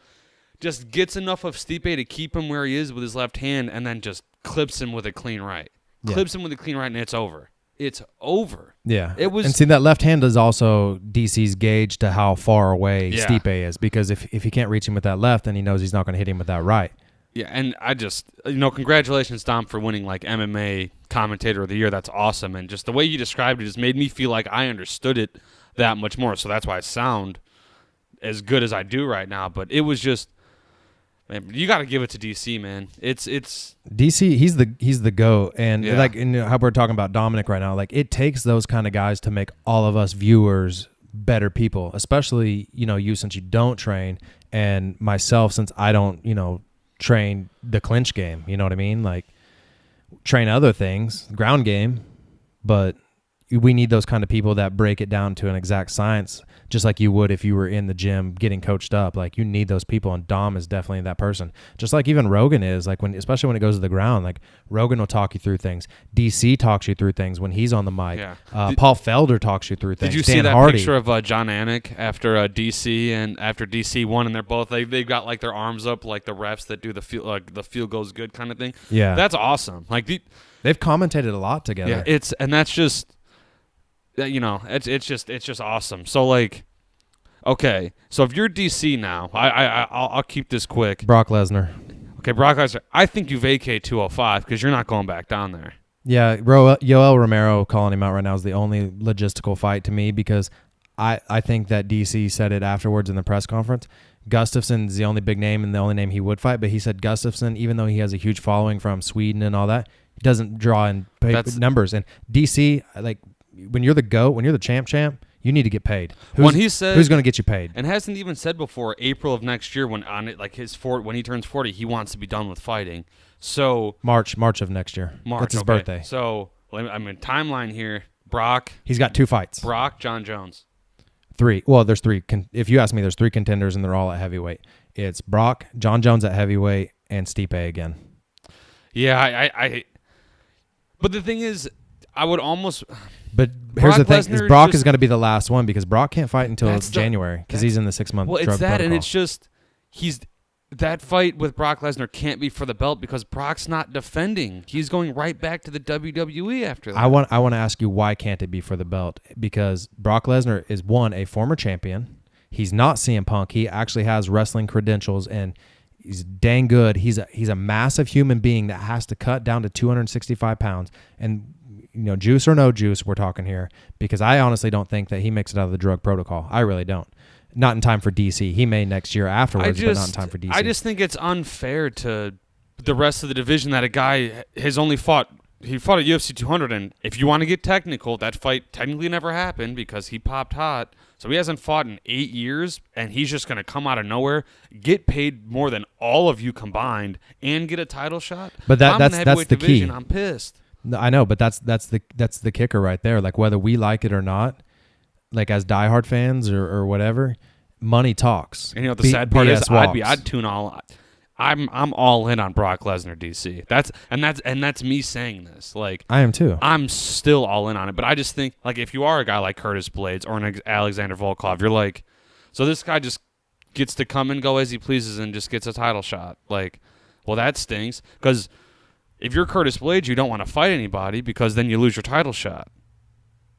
just gets enough of Stipe to keep him where he is with his left hand, and then just clips him with a clean right. Yeah. Clips him with a clean right, and it's over. It's over. Yeah. It was. And see, that left hand is also DC's gauge to how far away Yeah. Stipe is, because if he can't reach him with that left, then he knows he's not going to hit him with that right. Yeah, and I just, congratulations, Dom, for winning MMA Commentator of the Year. That's awesome. And just the way you described it just made me feel like I understood it that much more. So that's why I sound as good as I do right now. But it was just, man, you got to give it to DC, man. It's DC. He's the GOAT. And Yeah. how we're talking about Dominic right now, it takes those kind of guys to make all of us viewers better people, especially, you, since you don't train, and myself, since I don't, train the clinch game, you know what I mean? Train other things, ground game, but we need those kind of people that break it down to an exact science, just like you would if you were in the gym getting coached up. You need those people, and Dom is definitely that person. Just like even Rogan is, especially when it goes to the ground, Rogan will talk you through things. DC talks you through things when he's on the mic. Yeah. Paul Felder talks you through things. Did you Dan see that Hardy. picture of John Anik after DC, and after DC won, and they're both they've got their arms up like the refs that do the field goes good kind of thing. Yeah, that's awesome. They've commentated a lot together. Yeah, that's just. It's just awesome. So okay, so if you're DC now, I'll keep this quick. Brock Lesnar. Okay, Brock Lesnar. I think you vacate 205 because you're not going back down there. Yeah, Yoel Romero calling him out right now is the only logistical fight to me, because I think that DC said it afterwards in the press conference. Gustafsson's the only big name and the only name he would fight, but he said Gustafsson, even though he has a huge following from Sweden and all that, he doesn't draw in numbers. And DC, when you're the GOAT, when you're the champ, you need to get paid. Who's going to get you paid? And hasn't even said before April of next year when he turns 40, he wants to be done with fighting. So March of next year. That's his birthday. So timeline here. Brock. He's got 2 fights. Brock, John Jones. 3. Well, there's 3. If you ask me, there's 3 contenders, and they're all at heavyweight. It's Brock, John Jones at heavyweight, and Stipe again. Yeah, but the thing is, I would almost. But here's the thing: is Brock is going to be the last one, because Brock can't fight until January, because he's in the 6-month. Well, it's drug that, protocol. and it's just that fight with Brock Lesnar can't be for the belt because Brock's not defending. He's going right back to the WWE after that. I want to ask you, why can't it be for the belt? Because Brock Lesnar is a former champion. He's not CM Punk. He actually has wrestling credentials, and he's dang good. He's a massive human being that has to cut down to 265 pounds. And juice or no juice, we're talking here, because I honestly don't think that he makes it out of the drug protocol. I really don't. Not in time for DC. He may next year afterwards, but not in time for DC. I just think it's unfair to the rest of the division that a guy has only fought. He fought at UFC 200, and if you want to get technical, that fight technically never happened because he popped hot. So he hasn't fought in 8 years, and he's just going to come out of nowhere, get paid more than all of you combined, and get a title shot. But that's the key. I'm pissed. No, I know, but that's the kicker right there. Whether we like it or not, as diehard fans or whatever, money talks. And the sad part is, walks. I'd tune all. I'm all in on Brock Lesnar, DC. That's me saying this. Like, I am too. I'm still all in on it, but I just think, like, if you are a guy like Curtis Blades or an Alexander Volkov, you're like, so this guy just gets to come and go as he pleases and just gets a title shot. Like, well, that stinks, because if you're Curtis Blades, you don't want to fight anybody, because then you lose your title shot,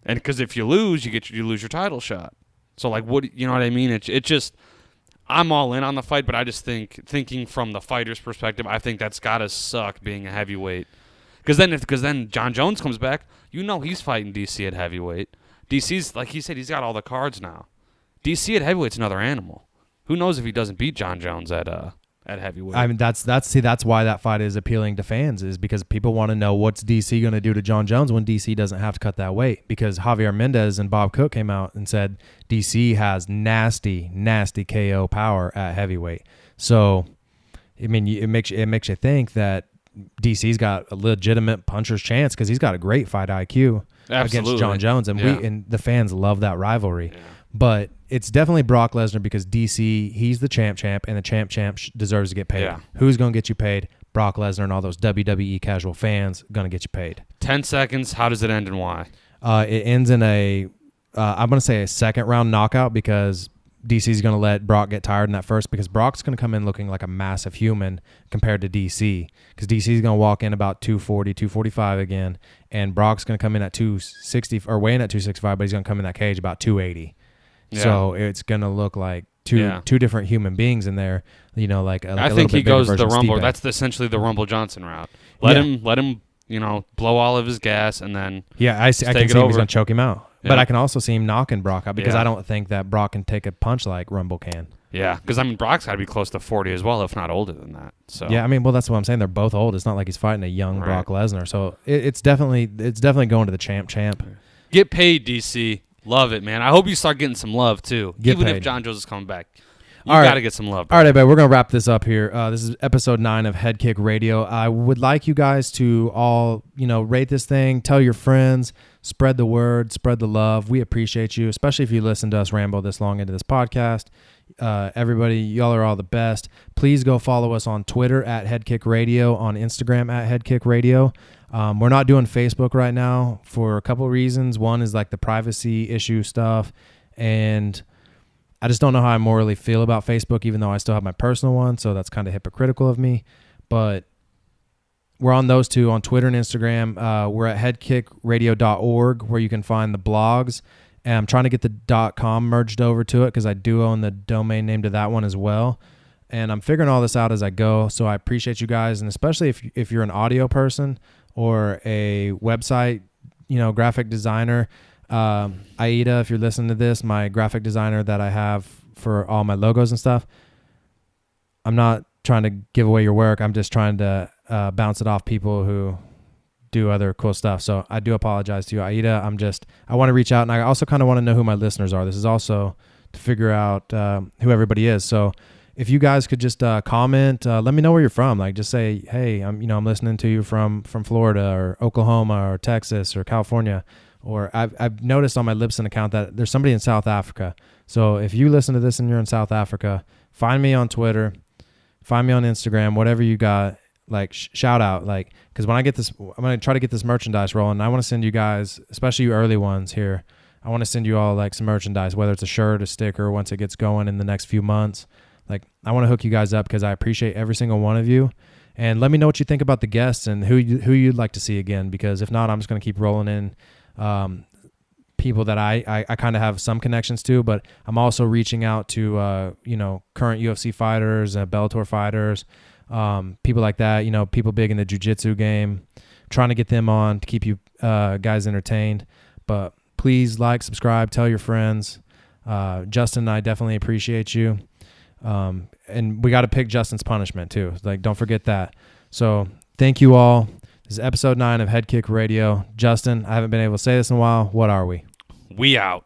and because if you lose, you lose your title shot. So, like, what, you know what I mean? It just. I'm all in on the fight, but I just thinking from the fighter's perspective, I think that's gotta suck being a heavyweight. Because then John Jones comes back, he's fighting DC at heavyweight. DC's, like he said, he's got all the cards now. DC at heavyweight's another animal. Who knows if he doesn't beat John Jones at heavyweight? I mean, that's why that fight is appealing to fans, is because people want to know what's DC going to do to John Jones when DC doesn't have to cut that weight. Because Javier Mendez and Bob Cook came out and said DC has nasty KO power at heavyweight. So, I mean, it makes you think that DC's got a legitimate puncher's chance, because he's got a great fight IQ against John Jones, and and the fans love that rivalry. Yeah. But it's definitely Brock Lesnar, because DC, he's the champ, and the champ deserves to get paid. Yeah. Who's going to get you paid? Brock Lesnar, and all those WWE casual fans going to get you paid. 10 seconds. How does it end and why? It ends in I'm going to say a second round knockout, because DC's going to let Brock get tired in that first, because Brock's going to come in looking like a massive human compared to DC, because DC's going to walk in about 240, 245 again, and Brock's going to come in at 260, or weighing at 265, but he's going to come in that cage about 280. Yeah. So it's going to look like two different human beings in there, like I think he goes the Rumble. That's essentially the Rumble Johnson route. Let him, blow all of his gas, and then I can see him, he's going to choke him out. Yeah. But I can also see him knocking Brock out, because I don't think that Brock can take a punch like Rumble can. Yeah, because Brock's got to be close to 40 as well, if not older than that. So yeah, that's what I'm saying. They're both old. It's not like he's fighting a young Brock Lesnar. So it's definitely going to the champ. Get paid, DC. Love it, man. I hope you start getting some love too. Even if John Jones is coming back, you got to get some love. All right, everybody, we're going to wrap this up here. This is episode 9 of Head Kick Radio. I would like you guys to all, rate this thing, tell your friends, spread the word, spread the love. We appreciate you, especially if you listen to us ramble this long into this podcast. Everybody, y'all are all the best. Please go follow us on Twitter at Head Kick Radio, on Instagram at Head Kick Radio. We're not doing Facebook right now for a couple of reasons. One is like the privacy issue stuff, and I just don't know how I morally feel about Facebook, even though I still have my personal one, so that's kind of hypocritical of me. But we're on those two, on Twitter and Instagram. We're at headkickradio.org, where you can find the blogs. And I'm trying to get the .com merged over to it, because I do own the domain name to that one as well. And I'm figuring all this out as I go, so I appreciate you guys. And especially if you're an audio person or a website, graphic designer, Aida, if you're listening to this, my graphic designer that I have for all my logos and stuff, I'm not trying to give away your work. I'm just trying to bounce it off people who do other cool stuff. So I do apologize to you, Aida. I want to reach out, and I also kind of want to know who my listeners are. This is also to figure out who everybody is. So if you guys could just comment, let me know where you're from. Like, just say, hey, I'm listening to you from Florida or Oklahoma or Texas or California. Or I've noticed on my Libsyn account that there's somebody in South Africa. So if you listen to this and you're in South Africa, find me on Twitter, find me on Instagram, whatever you got. Like, shout out, like, because when I get this, I'm going to try to get this merchandise rolling. I want to send you guys, especially you early ones here, I want to send you all like some merchandise, whether it's a shirt, a sticker, once it gets going in the next few months. Like, I want to hook you guys up, because I appreciate every single one of you. And let me know what you think about the guests and who you'd like to see again, because if not, I'm just going to keep rolling in people that I kind of have some connections to, but I'm also reaching out to current UFC fighters, Bellator fighters, people like that, people big in the jiu-jitsu game, trying to get them on to keep you guys entertained. But please like, subscribe, tell your friends. Justin and I definitely appreciate you. And we got to pick Justin's punishment too. Like, don't forget that. So thank you all. This is episode 9 of Head Kick Radio. Justin, I haven't been able to say this in a while. What are we? We out.